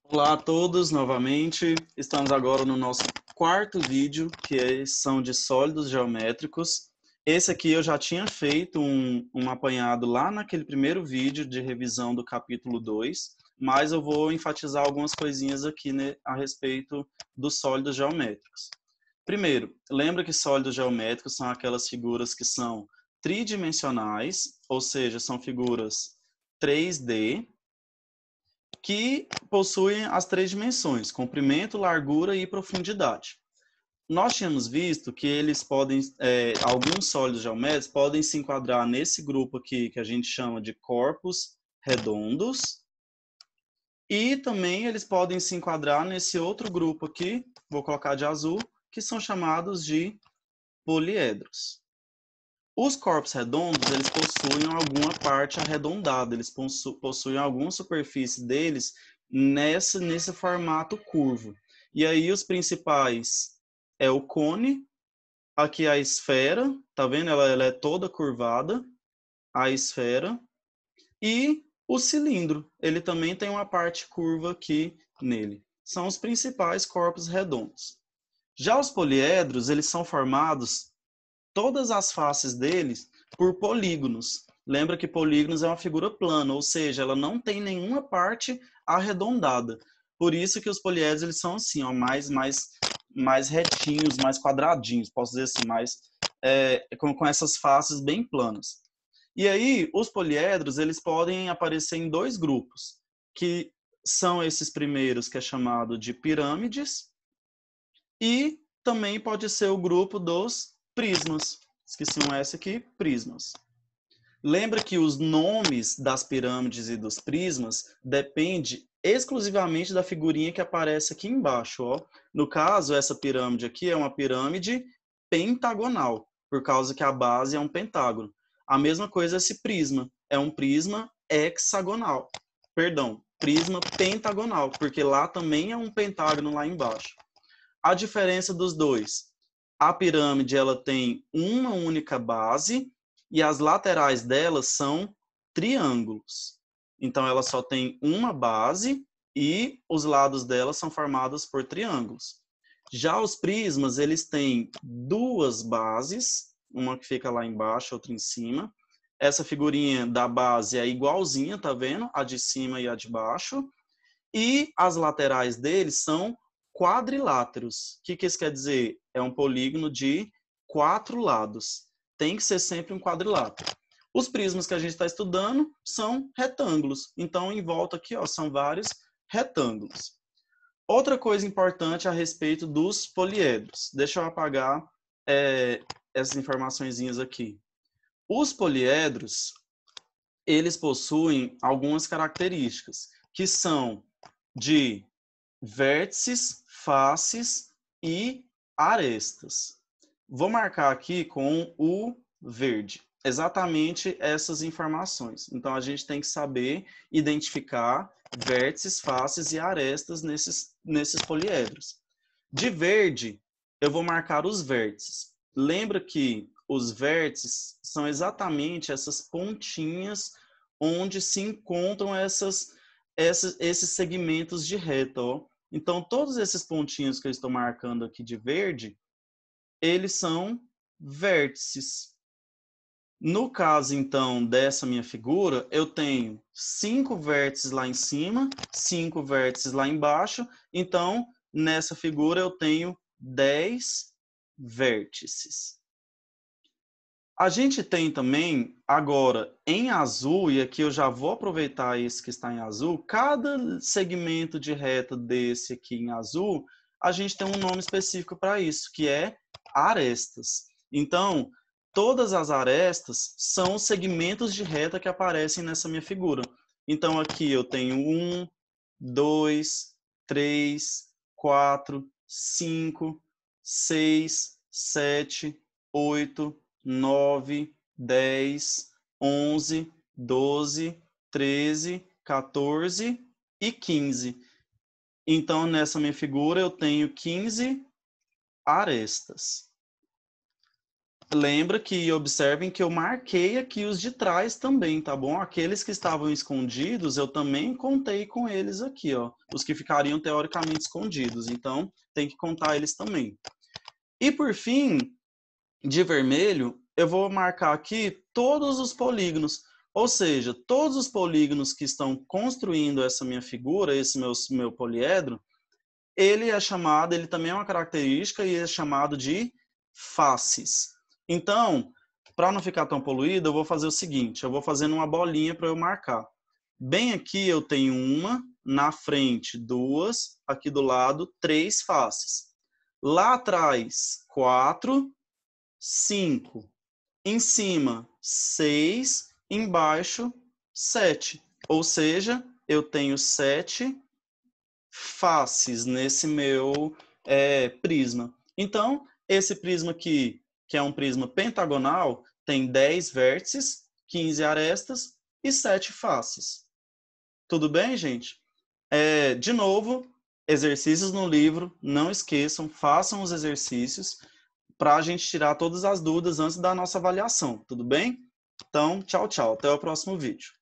Olá a todos novamente. Estamos agora no nosso quarto vídeo, são de sólidos geométricos. Esse aqui eu já tinha feito um apanhado lá naquele primeiro vídeo de revisão do capítulo 2, mas eu vou enfatizar algumas coisinhas aqui, né, a respeito dos sólidos geométricos. Primeiro, lembra que sólidos geométricos são aquelas figuras que são tridimensionais, ou seja, são figuras 3D, que possuem as três dimensões, comprimento, largura e profundidade. Nós tínhamos visto que eles podem, alguns sólidos geométricos podem se enquadrar nesse grupo aqui, que a gente chama de corpos redondos, e também eles podem se enquadrar nesse outro grupo aqui, vou colocar de azul, que são chamados de poliedros. Os corpos redondos, eles possuem alguma parte arredondada, eles possuem alguma superfície deles nesse formato curvo. E aí os principais é o cone, aqui a esfera, tá vendo? Ela é toda curvada, a esfera, e o cilindro, ele também tem uma parte curva aqui nele. São os principais corpos redondos. Já os poliedros, eles são formados todas as faces deles por polígonos. Lembra que polígonos é uma figura plana, ou seja, ela não tem nenhuma parte arredondada. Por isso que os poliedros eles são assim, ó, mais retinhos, mais quadradinhos, posso dizer assim, com essas faces bem planas. E aí, os poliedros eles podem aparecer em dois grupos, que são esses primeiros que é chamado de pirâmides, e também pode ser o grupo dos prismas. Esqueci um S aqui, prismas. Lembra que os nomes das pirâmides e dos prismas depende exclusivamente da figurinha que aparece aqui embaixo. Ó. No caso, essa pirâmide aqui é uma pirâmide pentagonal, por causa que a base é um pentágono. A mesma coisa esse prisma, é um prisma hexagonal. Perdão, prisma pentagonal, porque lá também é um pentágono lá embaixo. A diferença dos dois, a pirâmide ela tem uma única base e as laterais dela são triângulos. Então ela só tem uma base e os lados dela são formados por triângulos. Já os prismas, eles têm duas bases, uma que fica lá embaixo, outra em cima. Essa figurinha da base é igualzinha, tá vendo? A de cima e a de baixo. E as laterais deles são quadriláteros. O que isso quer dizer? É um polígono de 4 lados. Tem que ser sempre um quadrilátero. Os prismas que a gente está estudando são retângulos. Então, em volta aqui, ó, são vários retângulos. Outra coisa importante a respeito dos poliedros. Deixa eu apagar essas informaçõezinhas aqui. Os poliedros, eles possuem algumas características, que são de vértices, faces e arestas. Vou marcar aqui com o verde exatamente essas informações. Então, a gente tem que saber identificar vértices, faces e arestas nesses poliedros. De verde, eu vou marcar os vértices. Lembra que os vértices são exatamente essas pontinhas onde se encontram esses segmentos de reta. Ó. Então, todos esses pontinhos que eu estou marcando aqui de verde, eles são vértices. No caso, então, dessa minha figura, eu tenho 5 vértices lá em cima, 5 vértices lá embaixo. Então, nessa figura, eu tenho 10 vértices. A gente tem também, agora, em azul, e aqui eu já vou aproveitar esse que está em azul, cada segmento de reta desse aqui em azul, a gente tem um nome específico para isso, que é arestas. Então, todas as arestas são segmentos de reta que aparecem nessa minha figura. Então, aqui eu tenho 1, 2, 3, 4, 5, 6, 7, 8, 9, 10, 11, 12, 13, 14 e 15. Então, nessa minha figura, eu tenho 15 arestas. lembra que observem que eu marquei aqui os de trás também, tá bom? Aqueles que estavam escondidos, eu também contei com eles aqui, ó. Os que ficariam teoricamente escondidos. Então, tem que contar eles também. E por fim, de vermelho, eu vou marcar aqui todos os polígonos. Ou seja, todos os polígonos que estão construindo essa minha figura, esse meu poliedro, ele também é uma característica e é chamado de faces. Então, para não ficar tão poluído, eu vou fazer o seguinte, eu vou fazendo uma bolinha para eu marcar. Bem aqui eu tenho uma, na frente duas, aqui do lado 3 faces. Lá atrás 4, 5. Em cima 6, embaixo 7. Ou seja, eu tenho 7 faces nesse meu prisma. Então, esse prisma aqui, que é um prisma pentagonal, tem 10 vértices, 15 arestas e 7 faces. Tudo bem, gente? De novo, exercícios no livro, não esqueçam, façam os exercícios para a gente tirar todas as dúvidas antes da nossa avaliação, tudo bem? Então, tchau, tchau. Até o próximo vídeo.